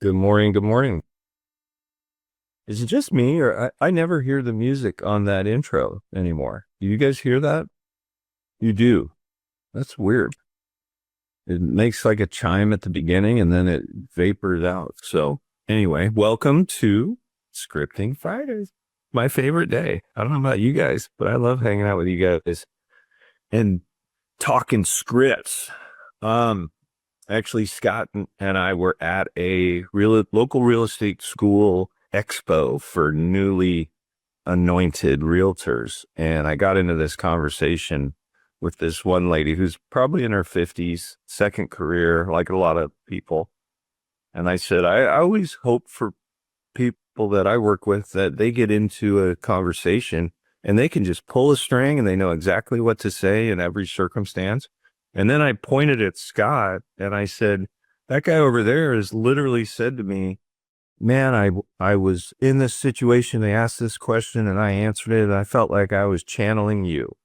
Good morning. Good morning. Is it just me or I never hear the music on that intro anymore? Do you guys hear that? You do. That's weird. It makes like a chime at the beginning and then it vapors out. So anyway, welcome to Scripting Fridays. My favorite day. I don't know about you guys, but I love hanging out with you guys and talking scripts. Um, Actually, Scott and I were at a local real estate school expo for newly anointed realtors. And I got into this conversation with this one lady who's probably in her 50s, second career, like a lot of people. And I said, I always hope for people that I work with that they get into a conversation and they can just pull a string and they know exactly what to say in every circumstance. And then I pointed at Scott and I said, that guy over there has literally said to me, man, I was in this situation. They asked this question and I answered it. And I felt like I was channeling you.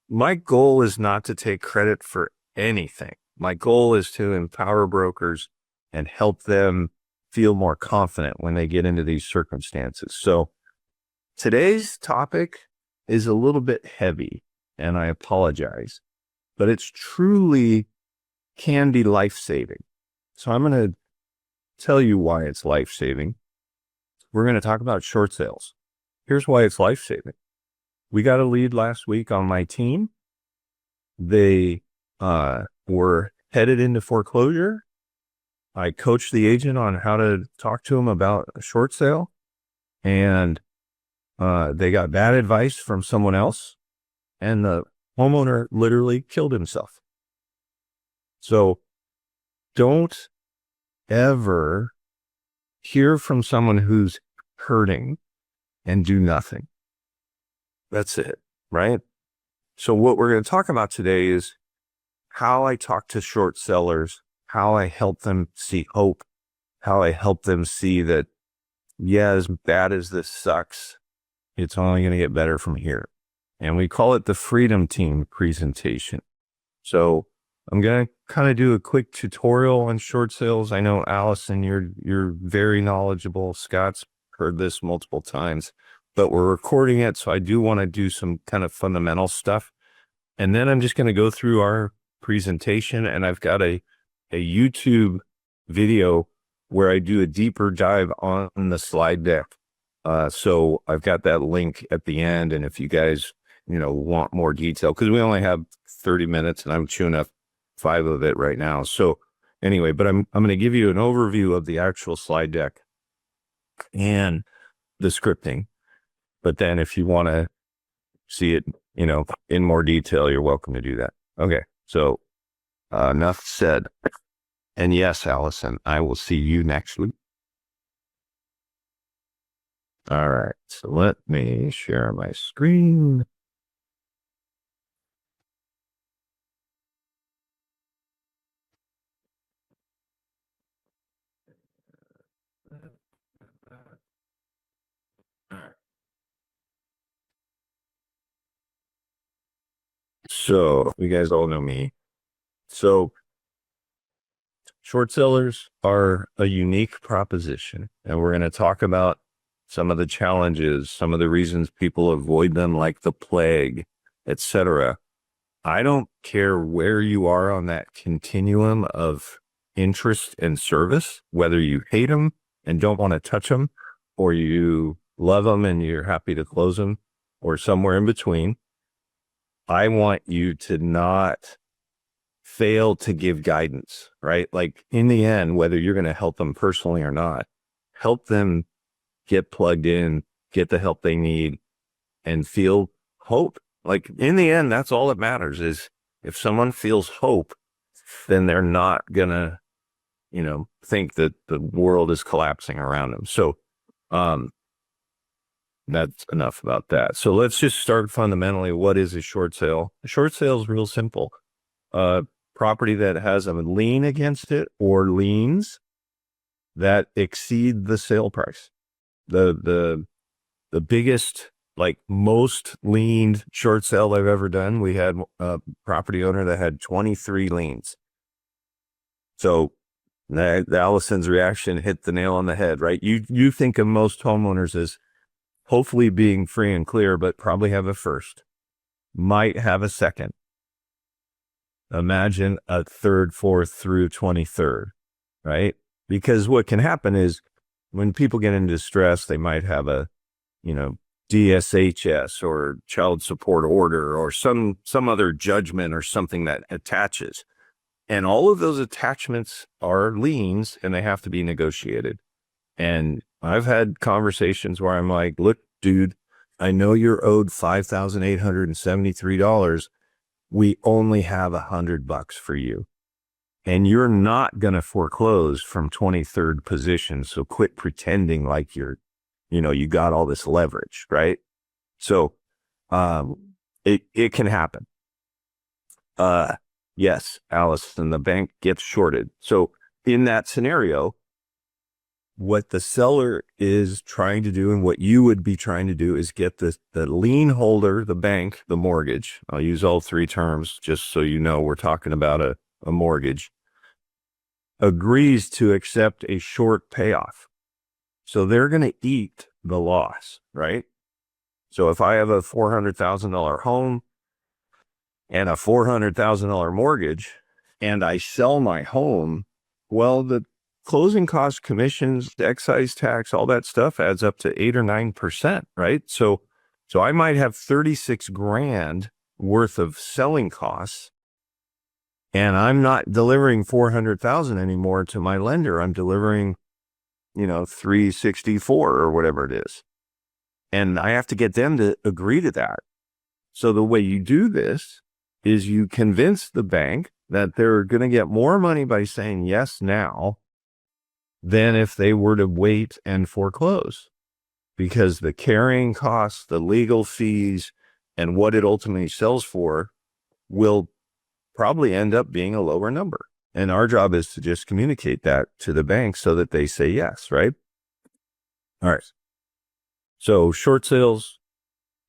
My goal is not to take credit for anything. My goal is to empower brokers and help them feel more confident when they get into these circumstances. So today's topic is a little bit heavy and I apologize, but it's truly can be life-saving. So I'm going to tell you why it's life-saving. We're going to talk about short sales. Here's why it's life-saving. We got a lead last week on my team. They were headed into foreclosure. I coached the agent on how to talk to them about a short sale, and they got bad advice from someone else, and the homeowner literally killed himself. So don't ever hear from someone who's hurting and do nothing. That's it, right? So what we're going to talk about today is how I talk to short sellers, how I help them see hope, how I help them see that, yeah, as bad as this sucks, it's only going to get better from here. And we call it the Freedom Team presentation. So I'm going to kind of do a quick tutorial on short sales. I know, Allison, you're very knowledgeable. Scott's heard this multiple times, but we're recording it. So I do want to do some kind of fundamental stuff. And then I'm just going to go through our presentation, and I've got a YouTube video where I do a deeper dive on the slide deck. So I've got that link at the end. And if you guys, want more detail, because we only have 30 minutes and I'm chewing up 5 of it right now. So anyway, but I'm going to give you an overview of the actual slide deck and the scripting. But then if you want to see it, in more detail, you're welcome to do that. Okay. So enough said. And yes, Allison, I will see you next week. All right. So let me share my screen. So you guys all know me. So short sellers are a unique proposition, and we're going to talk about some of the challenges, some of the reasons people avoid them like the plague, etc. I don't care where you are on that continuum of interest and service, whether you hate them and don't want to touch them, or you love them and you're happy to close them, or somewhere in between. I want you to not fail to give guidance, right? Like in the end, whether you're going to help them personally or not, help them get plugged in, get the help they need, and feel hope. Like in the end, that's all that matters. Is if someone feels hope, then they're not going to, think that the world is collapsing around them. So, that's enough about that. So let's just start fundamentally. What is a short sale? A short sale is real simple. Property that has a lien against it or liens that exceed the sale price. The biggest, like most liened short sale I've ever done, we had a property owner that had 23 liens. So Allison's reaction hit the nail on the head, right? You think of most homeowners as hopefully being free and clear, but probably have a first, might have a second. Imagine a third, fourth through 23rd, right? Because what can happen is when people get into distress, they might have a, DSHS or child support order or some other judgment or something that attaches. And all of those attachments are liens and they have to be negotiated. And I've had conversations where I'm like, look, dude, I know you're owed $5,873. We only have $100 for you. And you're not going to foreclose from 23rd position. So quit pretending like you got all this leverage, right? So, it can happen. Yes, Allison, the bank gets shorted. So in that scenario, what the seller is trying to do and what you would be trying to do is get the lien holder, the bank, the mortgage. I'll use all three terms just so you know we're talking about a mortgage, agrees to accept a short payoff. So they're going to eat the loss, right? So if I have a $400,000 home and a $400,000 mortgage and I sell my home, well, the closing costs, commissions, excise tax, all that stuff adds up to 8 or 9%, right? So I might have 36 grand worth of selling costs and I'm not delivering 400,000 anymore to my lender. I'm delivering, 364 or whatever it is. And I have to get them to agree to that. So the way you do this is you convince the bank that they're going to get more money by saying yes now than if they were to wait and foreclose, because the carrying costs, the legal fees, and what it ultimately sells for will probably end up being a lower number. And our job is to just communicate that to the bank so that they say yes, right? All right. So short sales,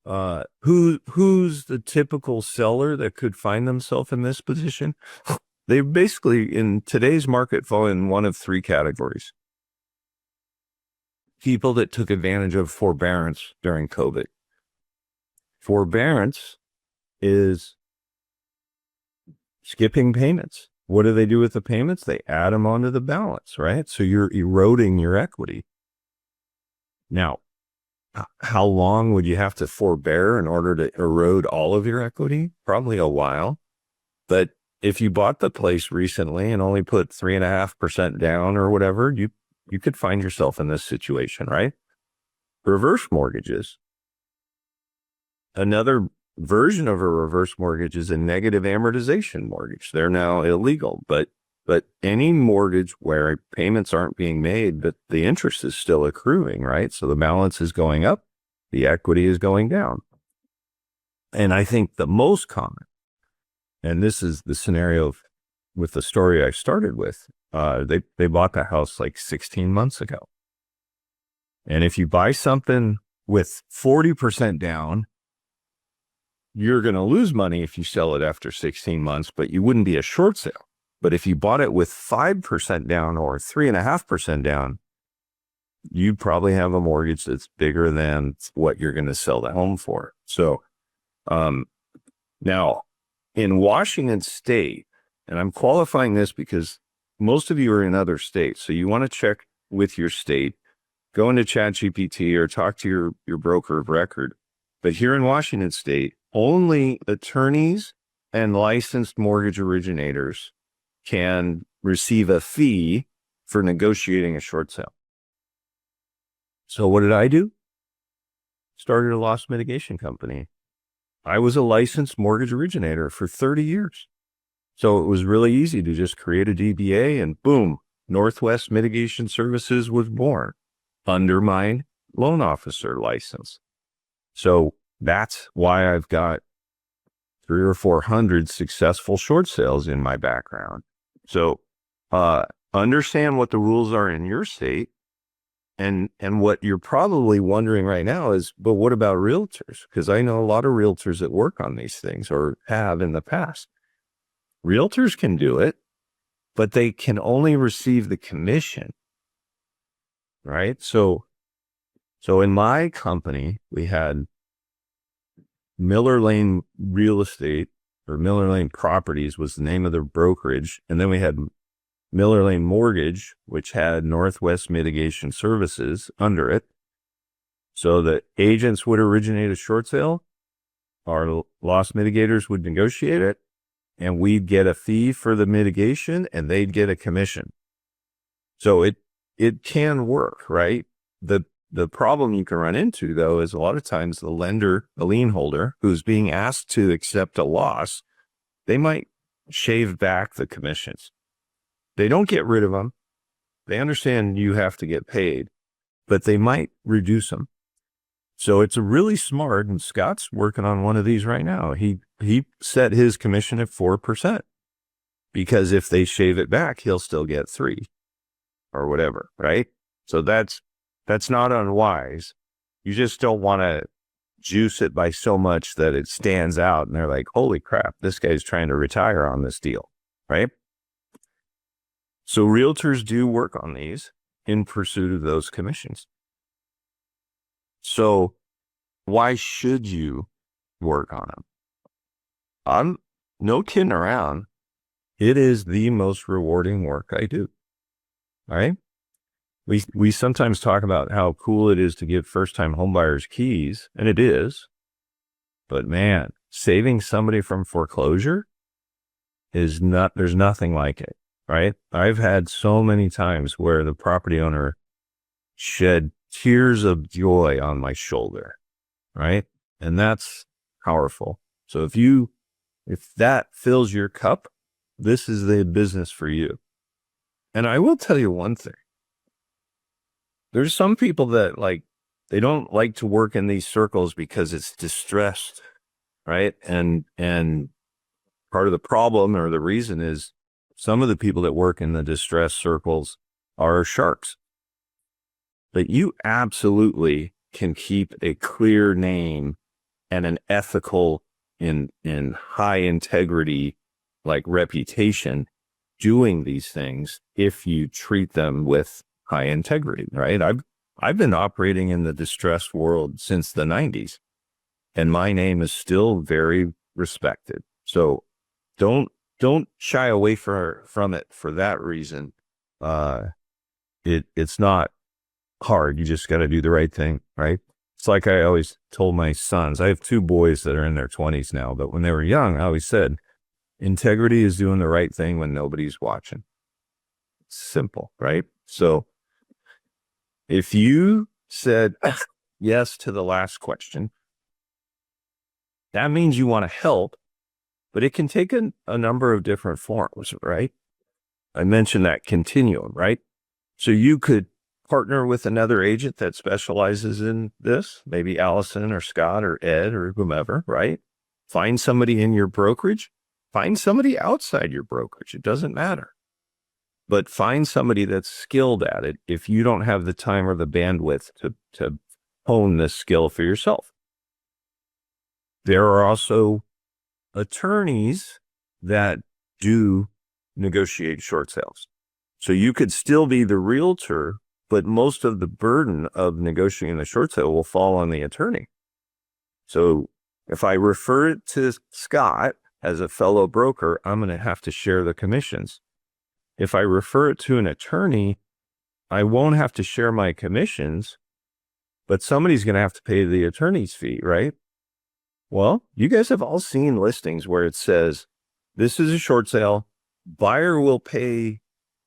who's the typical seller that could find themselves in this position? They basically, in today's market, fall in one of three categories. People that took advantage of forbearance during COVID. Forbearance is skipping payments. What do they do with the payments? They add them onto the balance, right? So you're eroding your equity. Now, how long would you have to forbear in order to erode all of your equity? Probably a while. But if you bought the place recently and only put 3.5% down or whatever, you could find yourself in this situation, right? Reverse mortgages. Another version of a reverse mortgage is a negative amortization mortgage. They're now illegal, but any mortgage where payments aren't being made, but the interest is still accruing, right? So the balance is going up, the equity is going down. And I think the most common, and this is the scenario with the story I started with, they bought the house like 16 months ago. And if you buy something with 40% down, you're going to lose money if you sell it after 16 months, but you wouldn't be a short sale. But if you bought it with 5% down or 3.5% down, you probably have a mortgage that's bigger than what you're going to sell the home for. So now in Washington State, and I'm qualifying this because most of you are in other states, so you want to check with your state, go into ChatGPT or talk to your broker of record. But here in Washington State, only attorneys and licensed mortgage originators can receive a fee for negotiating a short sale. So what did I do? Started a loss mitigation company. I was a licensed mortgage originator for 30 years. So it was really easy to just create a DBA and boom, Northwest Mitigation Services was born under my loan officer license. So that's why I've got 300 or 400 successful short sales in my background. So understand what the rules are in your state. And what you're probably wondering right now is, but what about realtors? Because I know a lot of realtors that work on these things or have in the past. Realtors can do it. but they can only receive the commission, right? So in my company, we had Miller Laine Real Estate, or Miller Laine Properties was the name of the brokerage. And then we had Miller Laine Mortgage, which had Northwest Mitigation Services under it. So the agents would originate a short sale, our loss mitigators would negotiate it, and we'd get a fee for the mitigation and they'd get a commission. So it can work, right? The problem you can run into, though, is a lot of times the lender, the lien holder, who's being asked to accept a loss, they might shave back the commissions. They don't get rid of them. They understand you have to get paid, but they might reduce them. So it's a really smart, and Scott's working on one of these right now. He set his commission at 4%, because if they shave it back, he'll still get 3 or whatever, right? So that's not unwise. You just don't want to juice it by so much that it stands out and they're like, holy crap, this guy's trying to retire on this deal, right? So realtors do work on these in pursuit of those commissions. So why should you work on them? I'm no kidding around. It is the most rewarding work I do. All right. We sometimes talk about how cool it is to give first-time homebuyers keys, and it is. But man, saving somebody from foreclosure there's nothing like it, right? I've had so many times where the property owner shed tears of joy on my shoulder, right? And that's powerful. So if that fills your cup, this is the business for you. And I will tell you one thing. There's some people that they don't like to work in these circles because it's distressed, right? And part of the problem, or the reason, is some of the people that work in the distressed circles are sharks. But you absolutely can keep a clear name and an ethical in high integrity, reputation, doing these things if you treat them with high integrity, right? I've been operating in the distressed world since the 90s, and my name is still very respected. So don't shy away from it for that reason. It's not hard. You just got to do the right thing, right? It's like I always told my sons. I have 2 boys that are in their 20s now, but when they were young, I always said, integrity is doing the right thing when nobody's watching. Simple, right? So if you said yes to the last question, that means you want to help, but it can take a number of different forms, right? I mentioned that continuum, right? So you could partner with another agent that specializes in this, maybe Allison or Scott or Ed or whomever, right? Find somebody in your brokerage, find somebody outside your brokerage. It doesn't matter. But find somebody that's skilled at it if you don't have the time or the bandwidth to hone this skill for yourself. There are also attorneys that do negotiate short sales. So you could still be the realtor, but most of the burden of negotiating the short sale will fall on the attorney. So if I refer it to Scott as a fellow broker, I'm going to have to share the commissions. If I refer it to an attorney, I won't have to share my commissions, but somebody's going to have to pay the attorney's fee, right? Well, you guys have all seen listings where it says, this is a short sale, buyer will pay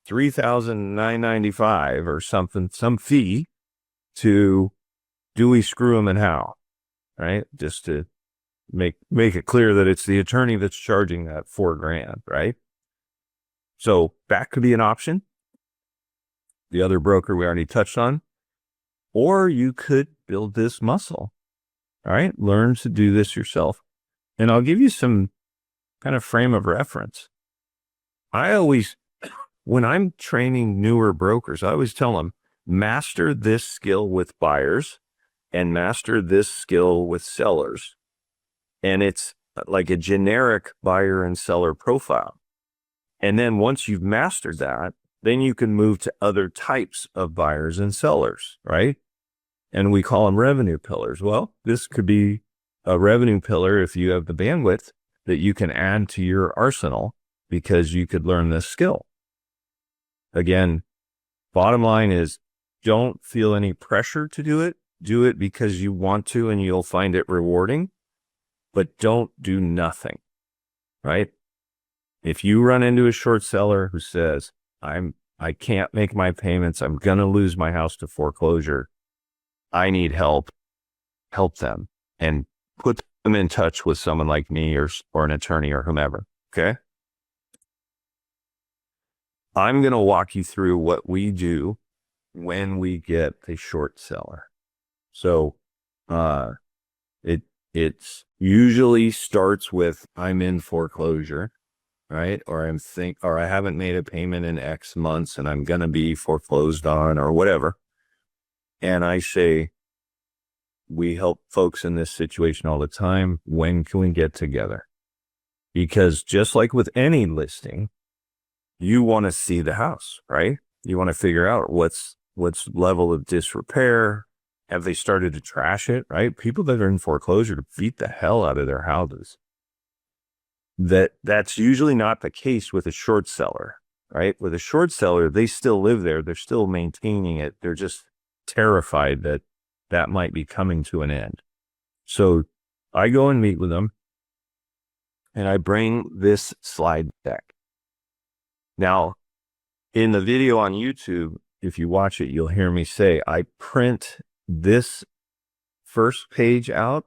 $3,995 or something, some fee to Dewey, Screw 'em, and How, right? Just to make it clear that it's the attorney that's charging that $4,000, right? So that could be an option. The other broker we already touched on. Or you could build this muscle. All right. Learn to do this yourself. And I'll give you some kind of frame of reference. When I'm training newer brokers, I always tell them, master this skill with buyers and master this skill with sellers. And it's like a generic buyer and seller profile. And then once you've mastered that, then you can move to other types of buyers and sellers, right? And we call them revenue pillars. Well, this could be a revenue pillar if you have the bandwidth that you can add to your arsenal because you could learn this skill. Again, bottom line is don't feel any pressure to do it. Do it because you want to and you'll find it rewarding, but don't do nothing, right? If you run into a short seller who says, I can't make my payments, I'm going to lose my house to foreclosure, I need help, help them and put them in touch with someone like me or an attorney or whomever. Okay. I'm going to walk you through what we do when we get a short seller. So, it's usually starts with I'm in foreclosure, right? Or I haven't made a payment in X months and I'm going to be foreclosed on or whatever. And I say, we help folks in this situation all the time. When can we get together? Because just like with any listing, you want to see the house, right? You want to figure out what's level of disrepair. Have they started to trash it, right? People that are in foreclosure beat the hell out of their houses. That's usually not the case with a short seller, right? With a short seller, they still live there. They're still maintaining it. They're just terrified that might be coming to an end. So I go and meet with them and I bring this slide deck. Now, in the video on YouTube, if you watch it, you'll hear me say, I print this first page out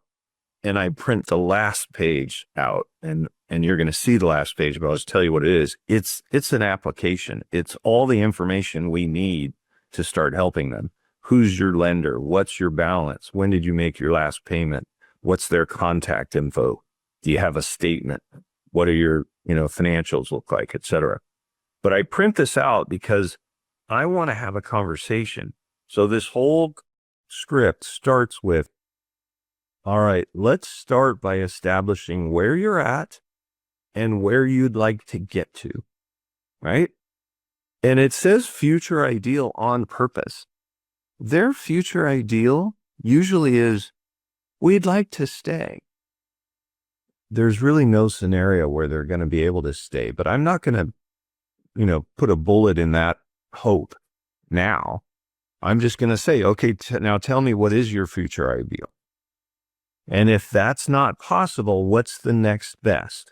and I print the last page out and you're going to see the last page, but I'll just tell you what it is. It's an application. It's all the information we need to start helping them. Who's your lender? What's your balance? When did you make your last payment? What's their contact info? Do you have a statement? What are your, financials look like, et cetera? But I print this out because I want to have a conversation. So this whole script starts with, all right, let's start by establishing where you're at and where you'd like to get to, right? And it says future ideal on purpose. Their future ideal usually is, we'd like to stay. There's really no scenario where they're going to be able to stay, but I'm not going to put a bullet in that hope now. I'm just going to say, okay, now tell me, what is your future ideal? And if that's not possible, what's the next best?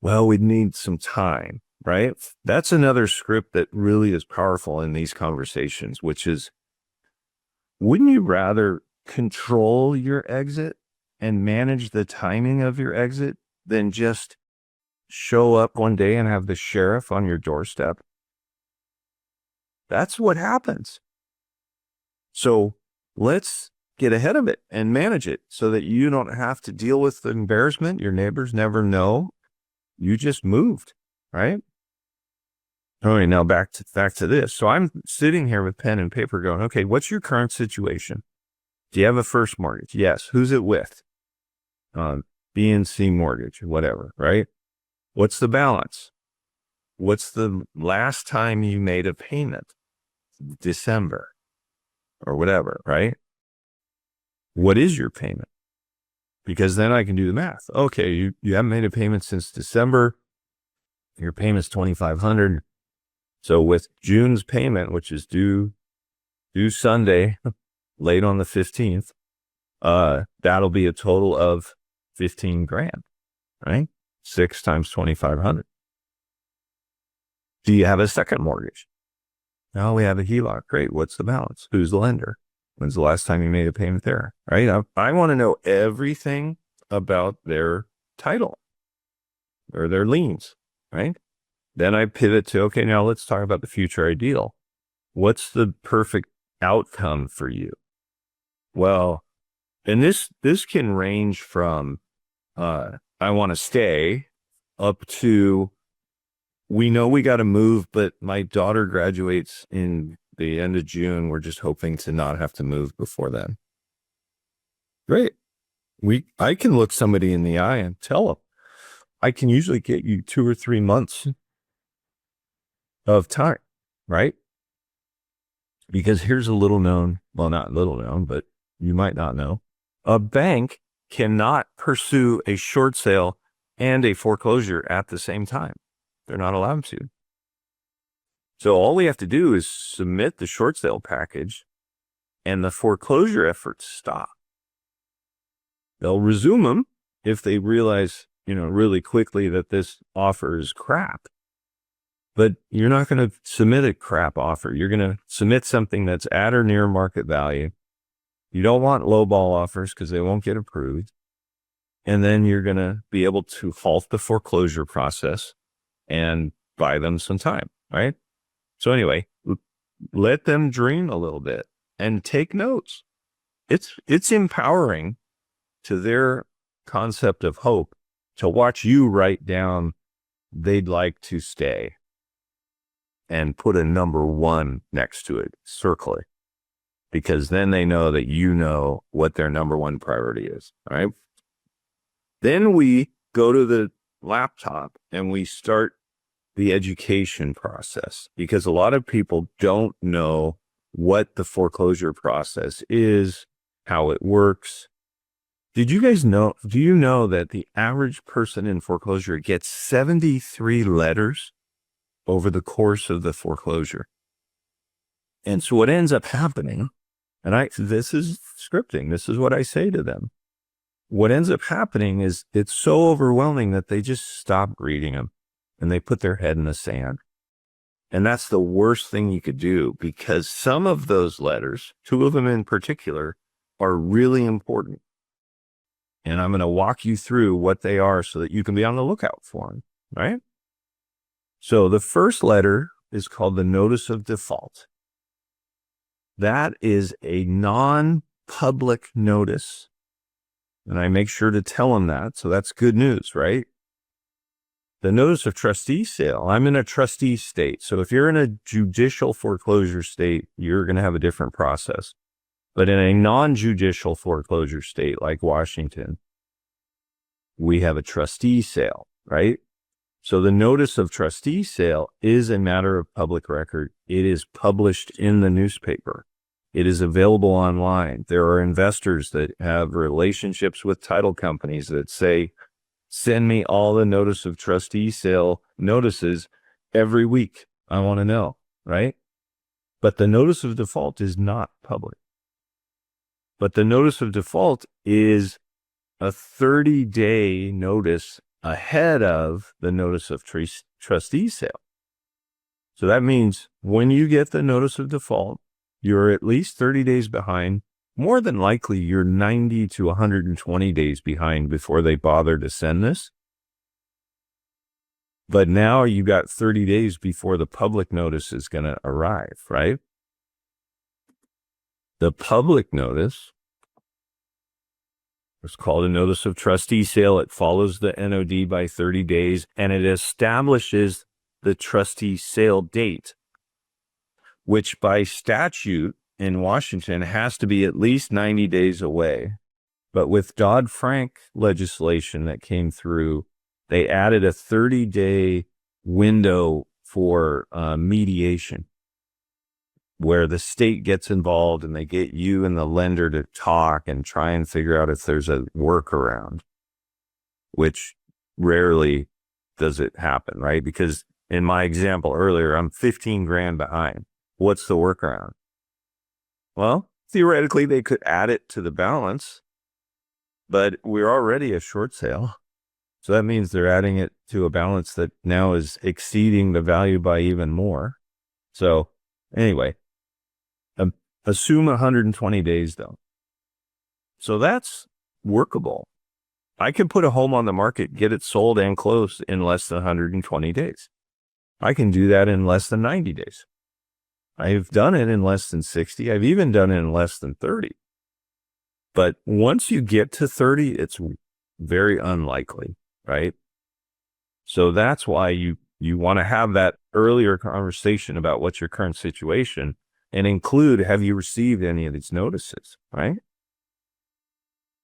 Well, we'd need some time, right? That's another script that really is powerful in these conversations, which is, wouldn't you rather control your exit and manage the timing of your exit than just show up one day and have the sheriff on your doorstep? That's what happens. So let's get ahead of it and manage it so that you don't have to deal with the embarrassment. Your neighbors never know. You just moved, right? All right, now back to this. So I'm sitting here with pen and paper going, okay, what's your current situation? Do you have a first mortgage? Yes. Who's it with? B and C mortgage, whatever, right? What's the balance? What's the last time you made a payment? December or whatever, right? What is your payment? Because then I can do the math. Okay, you haven't made a payment since December. Your payment's $2,500. So with June's payment, which is due Sunday, late on the 15th, that'll be a total of $15,000, right? 6 times 2,500. Do you have a second mortgage? No, we have a HELOC. Great. What's the balance? Who's the lender? When's the last time you made a payment there? Right? I want to know everything about their title or their liens, right? Then I pivot to, okay, now let's talk about the future ideal. What's the perfect outcome for you? Well, and this can range from, I want to stay, up to, we know we got to move, but my daughter graduates in the end of June. We're just hoping to not have to move before then. Great. I can look somebody in the eye and tell them, I can usually get you 2 or 3 months of time, right? Because here's a little known, well, not little known, but you might not know. A bank cannot pursue a short sale and a foreclosure at the same time. They're not allowed to. So all we have to do is submit the short sale package and the foreclosure efforts stop. They'll resume them if they realize, really quickly that this offer is crap. But you're not going to submit a crap offer. You're going to submit something that's at or near market value. You don't want lowball offers because they won't get approved. And then you're going to be able to halt the foreclosure process and buy them some time, right? So anyway, let them dream a little bit and take notes. It's empowering to their concept of hope to watch you write down they'd like to stay and put a number 1 next to it, circle it, because then they know that you know what their number 1 priority is. All right. Then we go to the laptop and we start the education process, because a lot of people don't know what the foreclosure process is, how it works. Do you know that the average person in foreclosure gets 73 letters over the course of the foreclosure? And so what ends up happening, and this is scripting, this is what I say to them. What ends up happening is it's so overwhelming that they just stop reading them and they put their head in the sand. And that's the worst thing you could do, because some of those letters, 2 of them in particular, are really important. And I'm going to walk you through what they are so that you can be on the lookout for them, right? So the first letter is called the notice of default. That is a non-public notice. And I make sure to tell them that. So that's good news, right? The notice of trustee sale, I'm in a trustee state. So if you're in a judicial foreclosure state, you're going to have a different process. But in a non-judicial foreclosure state like Washington, we have a trustee sale, right? So the notice of trustee sale is a matter of public record. It is published in the newspaper. It is available online. There are investors that have relationships with title companies that say, send me all the notice of trustee sale notices every week. I want to know, right? But the notice of default is not public. But the notice of default is a 30-day notice ahead of the notice of trustee sale. So that means when you get the notice of default, you're at least 30 days behind. More than likely, you're 90 to 120 days behind before they bother to send this. But now you got 30 days before the public notice is going to arrive, right? The public notice is called a notice of trustee sale. It follows the NOD by 30 days, and it establishes the trustee sale date, which by statute in Washington has to be at least 90 days away. But with Dodd-Frank legislation that came through, they added a 30-day window for mediation, where the state gets involved and they get you and the lender to talk and try and figure out if there's a workaround, which rarely does it happen, right? Because in my example earlier, I'm 15 grand behind. What's the workaround? Well, theoretically, they could add it to the balance, but we're already a short sale. So that means they're adding it to a balance that now is exceeding the value by even more. So anyway, assume 120 days though. So that's workable. I can put a home on the market, get it sold and closed in less than 120 days. I can do that in less than 90 days. I've done it in less than 60. I've even done it in less than 30. But once you get to 30, it's very unlikely, right? So that's why you want to have that earlier conversation about what's your current situation and include, have you received any of these notices, right?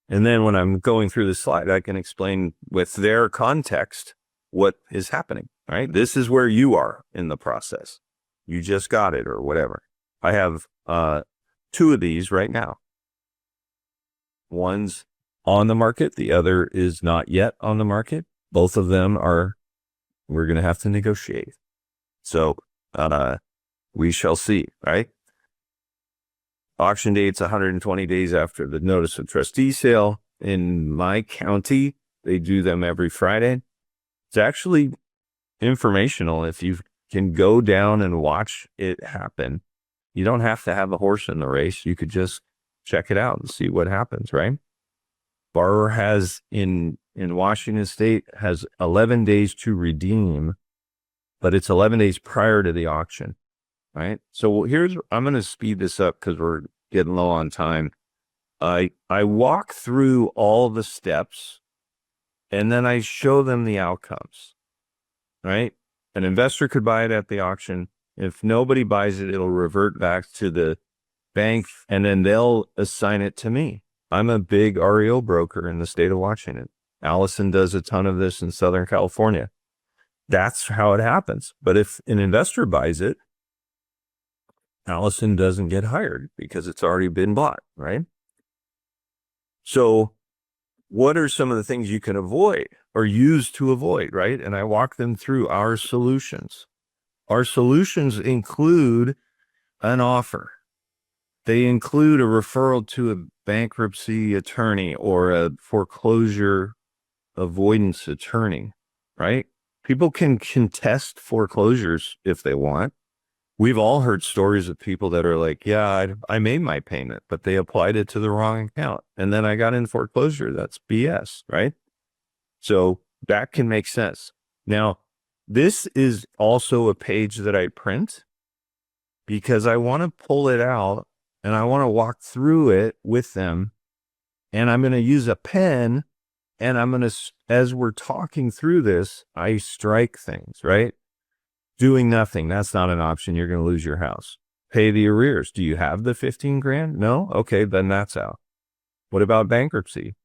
And then when I'm going through the slide, I can explain with their context what is happening. right? This is where you are in the process. You just got it or whatever. I have 2 of these right now. One's on the market. The other is not yet on the market. Both of them we're going to have to negotiate. So we shall see, right? Auction date's 120 days after the notice of trustee sale. In my county, they do them every Friday. It's actually informational if you can go down and watch it happen. You don't have to have a horse in the race. You could just check it out and see what happens, right? Borrower has in Washington State has 11 days to redeem, but it's 11 days prior to the auction, right? So I'm going to speed this up because we're getting low on time. I walk through all the steps and then I show them the outcomes, right? An investor could buy it at the auction. If nobody buys it, it'll revert back to the bank and then they'll assign it to me. I'm a big REO broker in the state of Washington. Allison does a ton of this in Southern California. That's how it happens. But if an investor buys it, Allison doesn't get hired because it's already been bought, right? So what are some of the things you can avoid or use to avoid, right? And I walk them through our solutions. Our solutions include an offer. They include a referral to a bankruptcy attorney or a foreclosure avoidance attorney, right? People can contest foreclosures if they want. We've all heard stories of people that are like, yeah, I made my payment, but they applied it to the wrong account. And then I got in foreclosure. That's BS, right? So that can make sense. Now, this is also a page that I print because I want to pull it out and I want to walk through it with them. And I'm going to use a pen and I'm going to, as we're talking through this, I strike things, right? Doing nothing. That's not an option. You're going to lose your house. Pay the arrears. Do you have the 15 grand? No? Okay, then that's out. What about bankruptcy?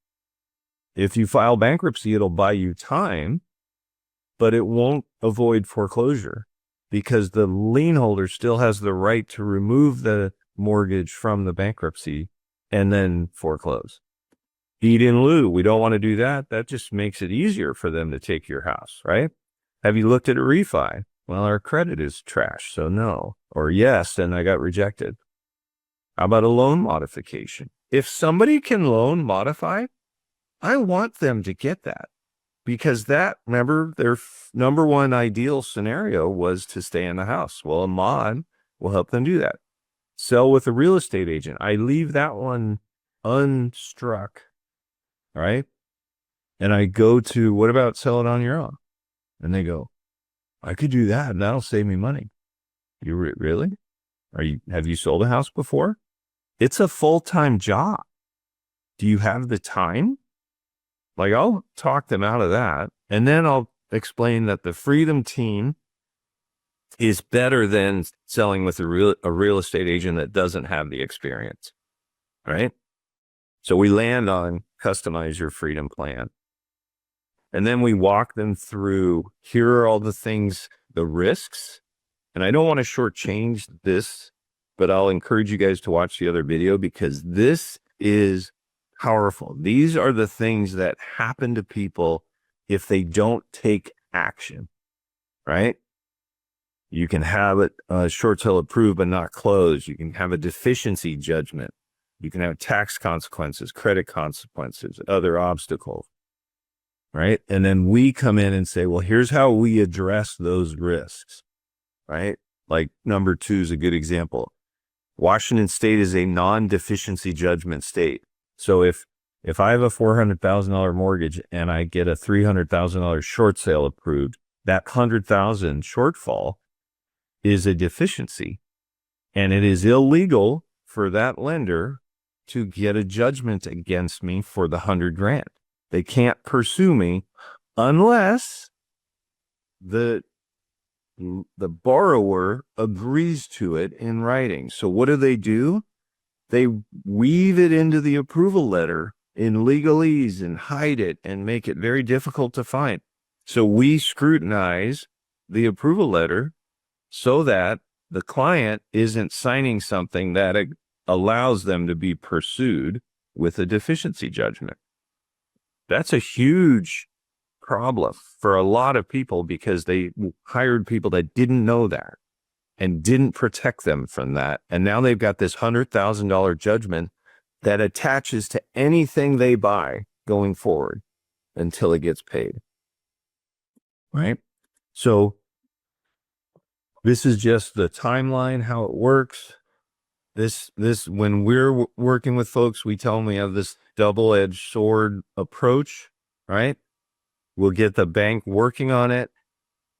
If you file bankruptcy, it'll buy you time, but it won't avoid foreclosure because the lien holder still has the right to remove the mortgage from the bankruptcy and then foreclose. Deed in lieu. We don't want to do that. That just makes it easier for them to take your house, right? Have you looked at a refi? Well, our credit is trash, so no. Or yes, and I got rejected. How about a loan modification? If somebody can loan modify, I want them to get that because remember, their number one ideal scenario was to stay in the house. Well, a mod will help them do that. Sell with a real estate agent. I leave that one unstruck, right? And I go to, what about sell it on your own? And they go, I could do that and that'll save me money. You really? Have you sold a house before? It's a full-time job. Do you have the time? Like, I'll talk them out of that. And then I'll explain that the Freedom Team is better than selling with a real estate agent that doesn't have the experience, right? So we land on customize your freedom plan. And then we walk them through, here are all the things, the risks. And I don't want to shortchange this, but I'll encourage you guys to watch the other video because this is powerful. These are the things that happen to people if they don't take action, right? You can have a short sale approved but not closed. You can have a deficiency judgment. You can have tax consequences, credit consequences, other obstacles, right? And then we come in and say, well, here's how we address those risks, right? Like number 2 is a good example. Washington State is a non-deficiency judgment state. So if I have a $400,000 mortgage and I get a $300,000 short sale approved, that $100,000 shortfall is a deficiency, and it is illegal for that lender to get a judgment against me for the $100,000. They can't pursue me unless the borrower agrees to it in writing. So what do? They weave it into the approval letter in legalese and hide it and make it very difficult to find. So we scrutinize the approval letter so that the client isn't signing something that allows them to be pursued with a deficiency judgment. That's a huge problem for a lot of people because they hired people that didn't know that and didn't protect them from that. And now they've got this $100,000 judgment that attaches to anything they buy going forward until it gets paid. Right? So this is just the timeline, how it works. This, when we're working with folks, we tell them we have this double-edged sword approach, right? We'll get the bank working on it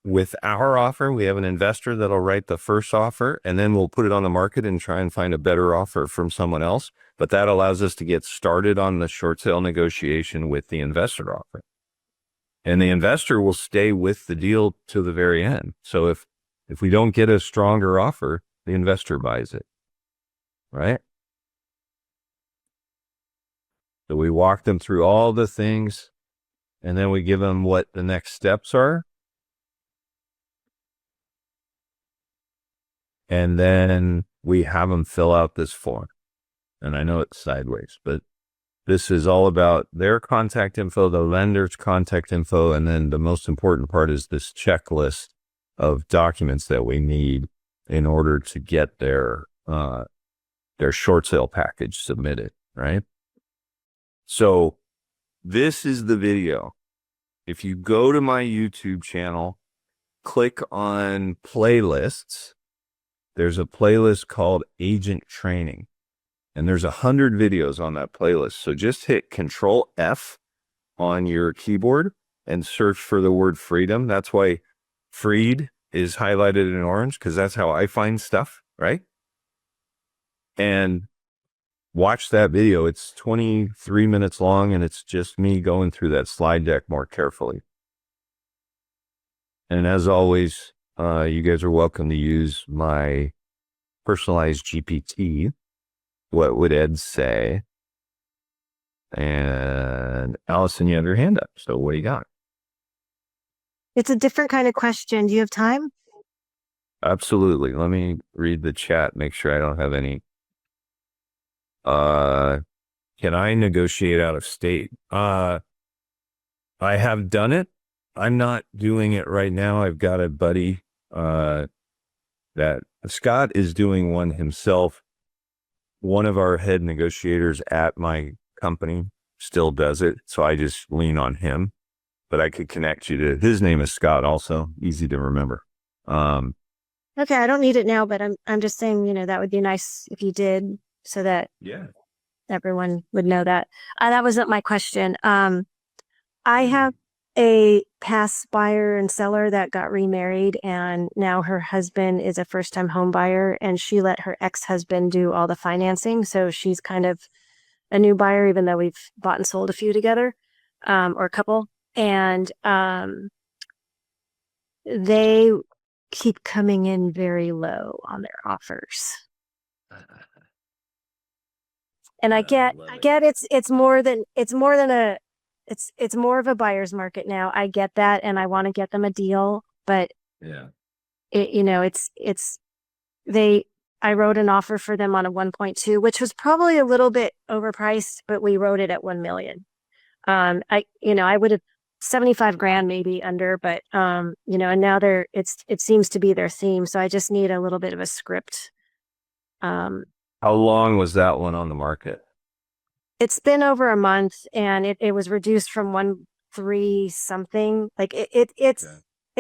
with our offer. We have an investor that'll write the first offer, and then we'll put it on the market and try and find a better offer from someone else. But that allows us to get started on the short sale negotiation with the investor offer. And the investor will stay with the deal to the very end. So if we don't get a stronger offer, the investor buys it, right? So we walk them through all the things, and then we give them what the next steps are. And then we have them fill out this form. And I know it's sideways, but this is all about their contact info, the lender's contact info, and then the most important part is this checklist of documents that we need in order to get their short sale package submitted, right? So this is the video. If you go to my YouTube channel, click on playlists, there's a playlist called Agent Training. And there's 100 videos on that playlist. So just hit Control F on your keyboard and search for the word freedom. That's why freed is highlighted in orange, because that's how I find stuff, right? And watch that video. It's 23 minutes long, and it's just me going through that slide deck more carefully. And as always, you guys are welcome to use my personalized GPT. What would Ed say? And Allison, you have your hand up. So what do you got? It's a different kind of question. Do you have time? Absolutely. Let me read the chat, make sure I don't have any. Can I negotiate out of state? I have done it. I'm not doing it right now. I've got a buddy that Scott is doing one himself. One of our head negotiators at my company still does it, so I just lean on him. But I could connect you to his name is Scott, also easy to remember. Okay, I don't need it now, but I'm just saying, that would be nice if you did, so that everyone would know that. That wasn't my question. I have a past buyer and seller that got remarried, and now her husband is a first-time home buyer, and she let her ex-husband do all the financing. So she's kind of a new buyer, even though we've bought and sold a few together, or a couple. And they keep coming in very low on their offers. And I get it's more than it's more of a buyer's market now. I get that, and I want to get them a deal, but I wrote an offer for them on a 1.2, which was probably a little bit overpriced, but we wrote it at 1 million. I would have 75 grand maybe under, but and now it seems to be their theme. So I just need a little bit of a script. How long was that one on the market? It's been over a month, and it was reduced from 1.3 something. Like it's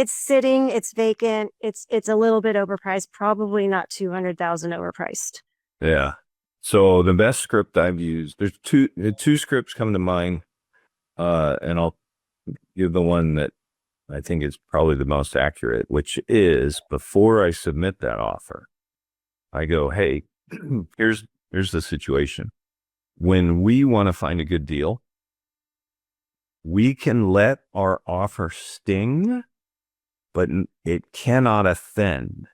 sitting, it's vacant, it's a little bit overpriced, probably not 200,000 overpriced. Yeah. So the best script I've used, there's two scripts come to mind, and I'll give the one that I think is probably the most accurate, which is before I submit that offer, I go, hey, here's the situation. When we want to find a good deal, we can let our offer sting, but it cannot offend.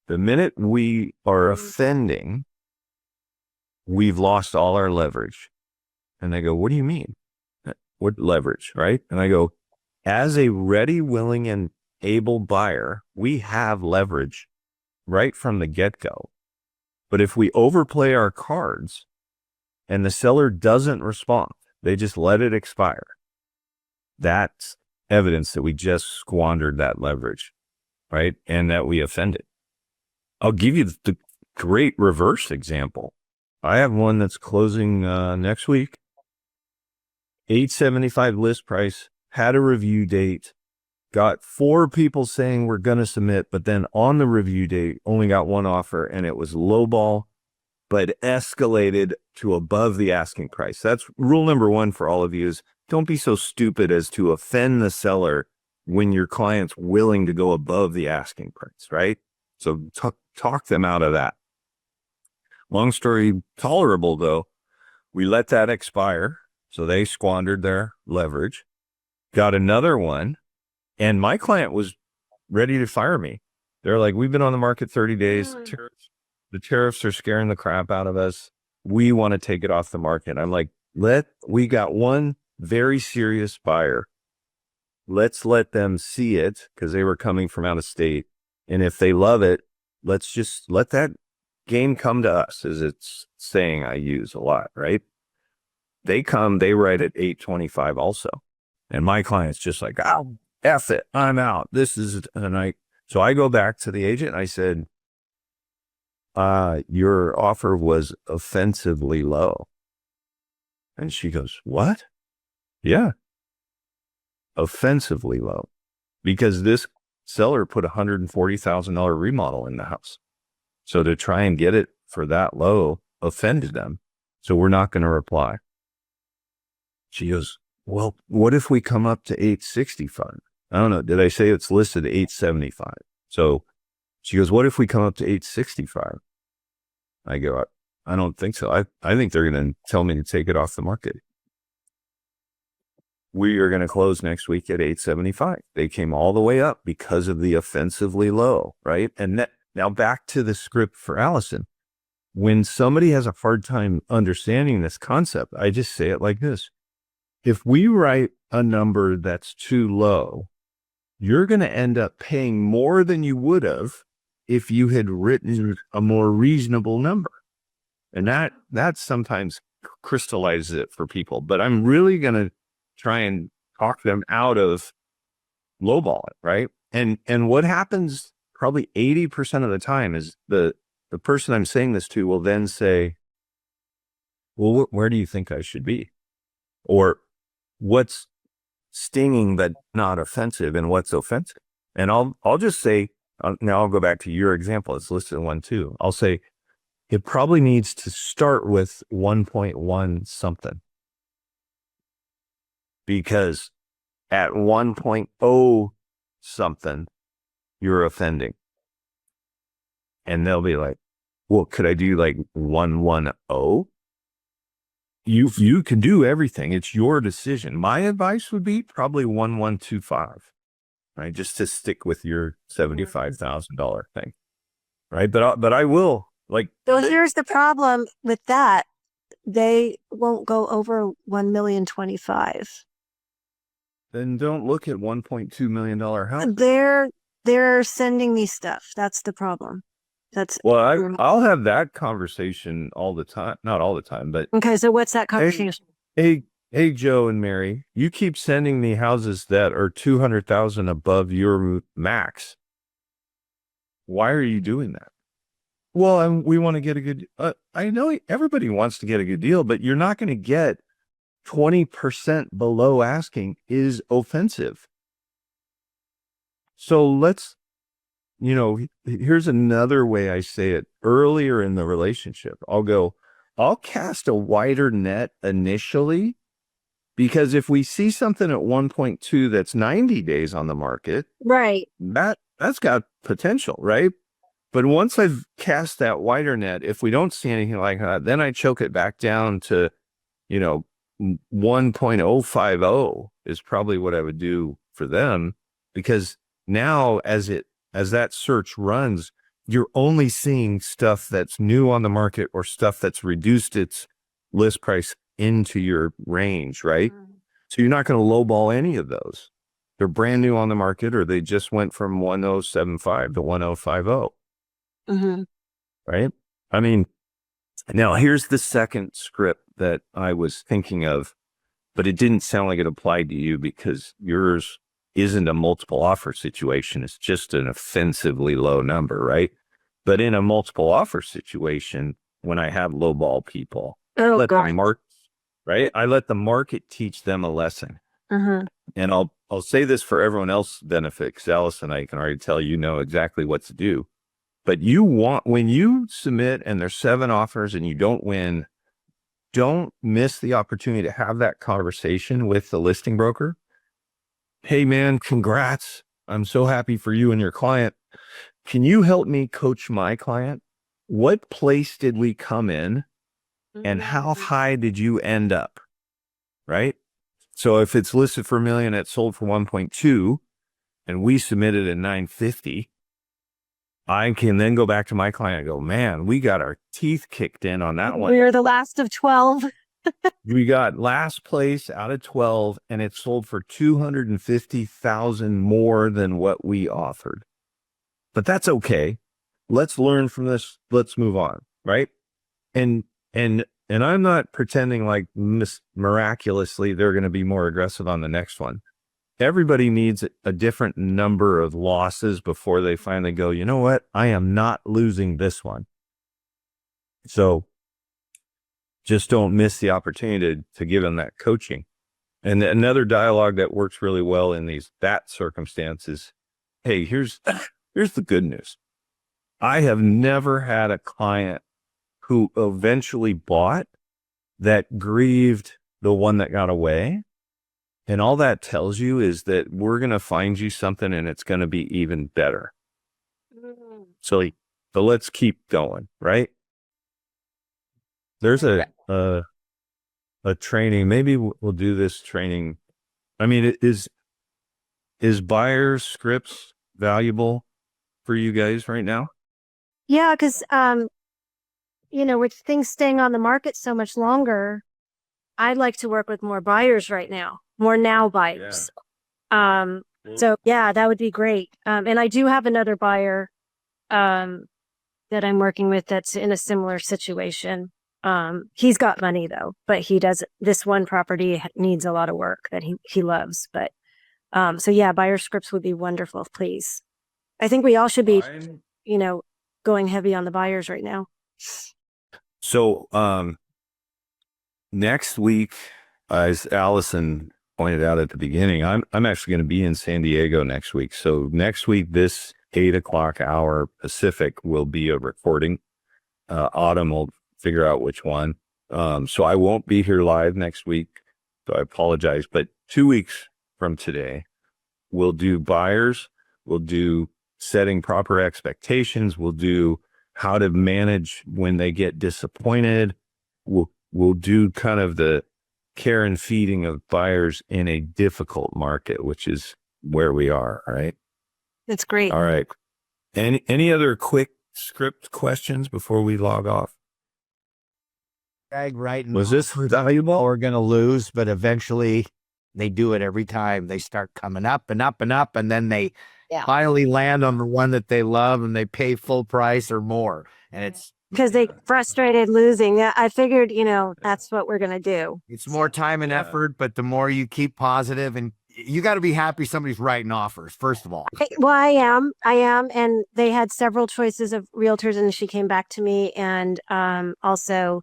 The minute we are offending, we've lost all our leverage. And they go, what do you mean? What leverage, right? And I go, as a ready, willing, and able buyer, we have leverage right from the get-go. But if we overplay our cards and the seller doesn't respond, they just let it expire, that's evidence that we just squandered that leverage, right? And that we offended. I'll give you the great reverse example. I have one that's closing next week. $875 list price, had a review date, got 4 people saying we're going to submit, but then on the review date, only got 1 offer, and it was lowball, but escalated to above the asking price. That's rule number 1 for all of you is don't be so stupid as to offend the seller when your client's willing to go above the asking price, right? So talk them out of that. Long story tolerable, though. We let that expire. So they squandered their leverage, got another one, and my client was ready to fire me. They're like, we've been on the market 30 days. The tariffs are scaring the crap out of us. We want to take it off the market. I'm like, we got one very serious buyer. Let's let them see it because they were coming from out of state. And if they love it, let's just let that game come to us, as it's saying I use a lot, right? They write at 825 also. And my client's just like, oh, F it, I'm out. This is a night. So I go back to the agent and I said, your offer was offensively low. And she goes, what? Yeah. Offensively low. Because this seller put $140,000 remodel in the house. So to try and get it for that low offended them. So we're not going to reply. She goes, well, what if we come up to 865? I don't know. Did I say it's listed at 875? So she goes, what if we come up to 865? I go, I don't think so. I think they're going to tell me to take it off the market. We are going to close next week at 875. They came all the way up because of the offensively low, right? And now back to the script for Allison. When somebody has a hard time understanding this concept, I just say it like this. If we write a number that's too low, you're going to end up paying more than you would have if you had written a more reasonable number. And that sometimes crystallizes it for people. But I'm really going to try and talk them out of lowballing, right? And what happens probably 80% of the time is the person I'm saying this to will then say, well, where do you think I should be? Or what's stinging but not offensive and what's offensive? And I'll just say, now I'll go back to your example. It's listed in 1.2. I'll say it probably needs to start with 1.1 something. Because at 1.0 something, you're offending. And they'll be like, well, could I do like 110? You can do everything. It's your decision. My advice would be probably 1125, right? Just to stick with your $75,000 thing, right? But I will like. So here's the problem with that. They won't go over 1,025,000. Then don't look at $1.2 million house. They're sending me stuff. That's the problem. I'll have that conversation all the time. Not all the time, but okay. So what's that conversation? Hey, Joe and Mary, you keep sending me houses that are 200,000 above your max. Why are you doing that? Well, we want to get a good. I know everybody wants to get a good deal, but you're not going to get 20% below asking is offensive. So here's another way I say it earlier in the relationship. I'll cast a wider net initially, because if we see something at 1.2 that's 90 days on the market, right, that's got potential, right? But once I've cast that wider net, if we don't see anything like that, then I choke it back down to, 1.050 is probably what I would do for them, because now as that search runs, you're only seeing stuff that's new on the market or stuff that's reduced its list price into your range, right? So you're not going to lowball any of those. they're brand new on the market, or they just went from 1075 to 1050. Mm-hmm. Right? I mean, now here's the second script that I was thinking of, but it didn't sound like it applied to you because yours isn't a multiple offer situation. It's just an offensively low number, right? But in a multiple offer situation, when I have lowball people, let the market, right? I let the market teach them a lesson. Mm-hmm. And I'll say this for everyone else's benefit, because Allison, I can already tell you know exactly what to do. But when you submit and there's 7 offers and you don't win, don't miss the opportunity to have that conversation with the listing broker. Hey man, congrats. I'm so happy for you and your client. Can you help me coach my client? What place did we come in and how high did you end up? Right? So if it's listed for $1 million, it sold for 1.2 and we submitted at 950, I can then go back to my client and go, man, we got our teeth kicked in on that one. We were the last of 12. We got last place out of 12 and it sold for 250,000 more than what we offered. But that's okay. Let's learn from this. Let's move on. Right. And I'm not pretending like miraculously they're going to be more aggressive on the next one. Everybody needs a different number of losses before they finally go, you know what? I am not losing this one. So just don't miss the opportunity to give them that coaching. And another dialogue that works really well in that circumstance is, hey, here's the good news. I have never had a client who eventually bought that grieved the one that got away. And all that tells you is that we're going to find you something and it's going to be even better. So let's keep going, right? There's a training. Maybe we'll do this training. I mean, is buyer's scripts valuable for you guys right now? Yeah, because with things staying on the market so much longer, I'd like to work with more buyers right now, more now buyers. Yeah. So yeah, that would be great. And I do have another buyer that I'm working with that's in a similar situation. He's got money though, but this one property needs a lot of work that he loves. But so yeah, buyer scripts would be wonderful, please. I think we all should be, going heavy on the buyers right now. So next week, as Allison pointed out at the beginning, I'm actually going to be in San Diego next week. So next week, this 8:00 hour Pacific will be a recording. Autumn will figure out which one. So I won't be here live next week. So I apologize. But 2 weeks from today, we'll do buyers. We'll do setting proper expectations. We'll do how to manage when they get disappointed. We'll do kind of the care and feeding of buyers in a difficult market, which is where we are. Right. That's great. All right. Any other quick script questions before we log off? Right. Was this valuable? We're going to lose, but eventually they do it every time. They start coming up and up and up, and then they finally land on the one that they love and they pay full price or more. And it's because they frustrated losing. I figured, that's what we're going to do. It's more time and effort, but the more you keep positive, and you got to be happy somebody's writing offers, first of all. Well, I am. And they had several choices of realtors and she came back to me. And also,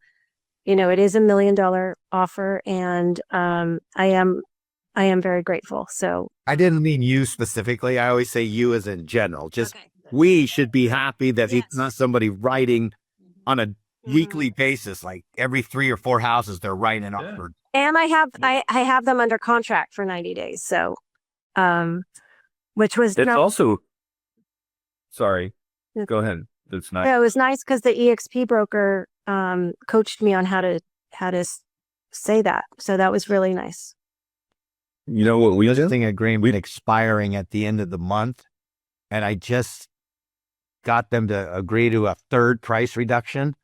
it is $1 million offer and I am very grateful. So I didn't mean you specifically. I always say you as in general. Just we should be happy that it's not somebody writing on a weekly basis, like every 3 or 4 houses they're writing an offer. And I have them under contract for 90 days. So, which was also, sorry, go ahead. That's nice. Yeah, it was nice because the EXP broker coached me on how to say that. So that was really nice. You know what we do? Listing agreement expiring at the end of the month, and I just got them to agree to a 3rd price reduction.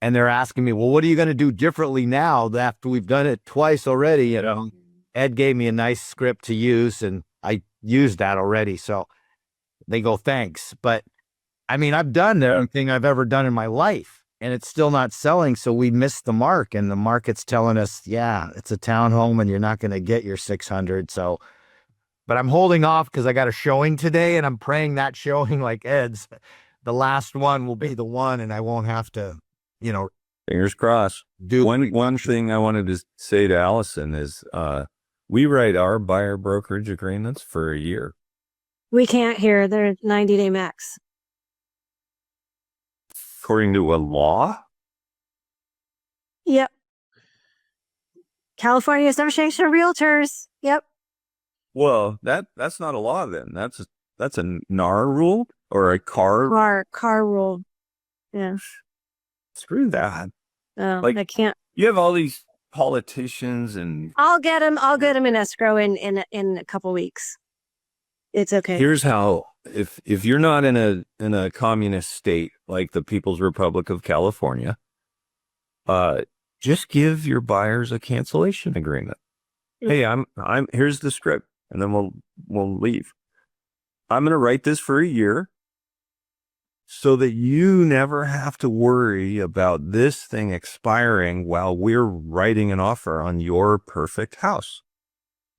And they're asking me, well, what are you going to do differently now after we've done it twice already, Ed gave me a nice script to use, and I used that already. So they go, thanks. But I mean, I've done everything I've ever done in my life, and it's still not selling. So we missed the mark, and the market's telling us, yeah, it's a townhome and you're not going to get your 600. So, but I'm holding off because I got a showing today, and I'm praying that showing, like Ed's, the last one will be the one, and I won't have to, you know, Fingers crossed. do One thing I wanted to say to Allison is, we write our buyer brokerage agreements for a year. We can't hear. They're 90-day max. According to a law? Yep. California Association of Realtors. Yep. Well, that's not a law then. That's a NAR rule or a car. Car rule. Yeah. Screw that. Oh, Like, I can't. You have all these politicians and I'll get them in escrow in a couple weeks. It's okay. here's how, if you're not in a communist state like the People's Republic of California, just give your buyers a cancellation agreement. Hey, I'm here's the script, and then we'll leave. I'm going to write this for a year so that you never have to worry about this thing expiring while we're writing an offer on your perfect house.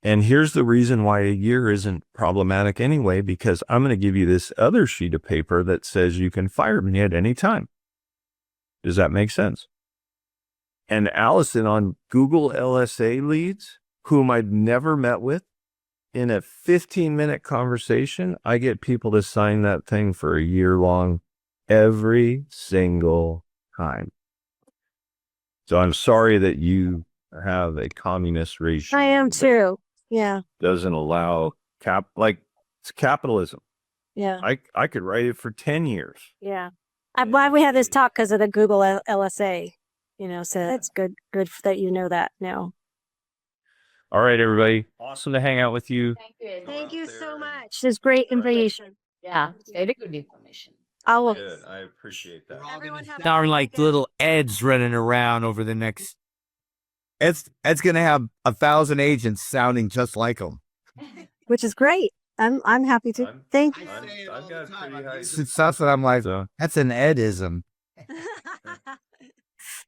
And here's the reason why a year isn't problematic anyway, because I'm going to give you this other sheet of paper that says you can fire me at any time. Does that make sense? And Allison on Google LSA leads, whom I'd never met with, in a 15-minute conversation, I get people to sign that thing for a year long every single time. So I'm sorry that you have a communist regime. I am too. Yeah. Doesn't allow it's capitalism. Yeah. I could write it for 10 years. Yeah. Why we have this talk because of the Google LSA, so that's good that you know that now. All right, everybody. Awesome to hang out with you. Thank you so much. This is great information. Yeah, very good information. I will. Good. I appreciate that. Everyone have a sound great like weekend. little Eds running around over the next. Ed's going to have 1,000 agents sounding just like him. Which is great. I'm happy to. Thank you. I've got pretty high. It's stuff that I'm like, So, that's an Edism.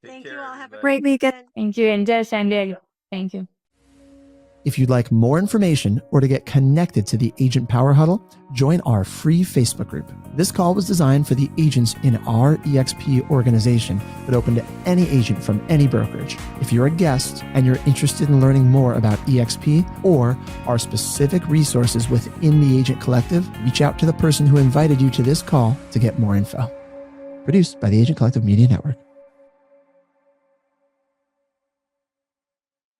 Thank care, you all. Have a everybody. great weekend. Thank you, enjoy Sunday. Thank you. If you'd like more information or to get connected to the Agent Power Huddle, join our free Facebook group. This call was designed for the agents in our EXP organization, but open to any agent from any brokerage. If you're a guest and you're interested in learning more about EXP or our specific resources within the Agent Collective, reach out to the person who invited you to this call to get more info. Produced by the Agent Collective Media Network.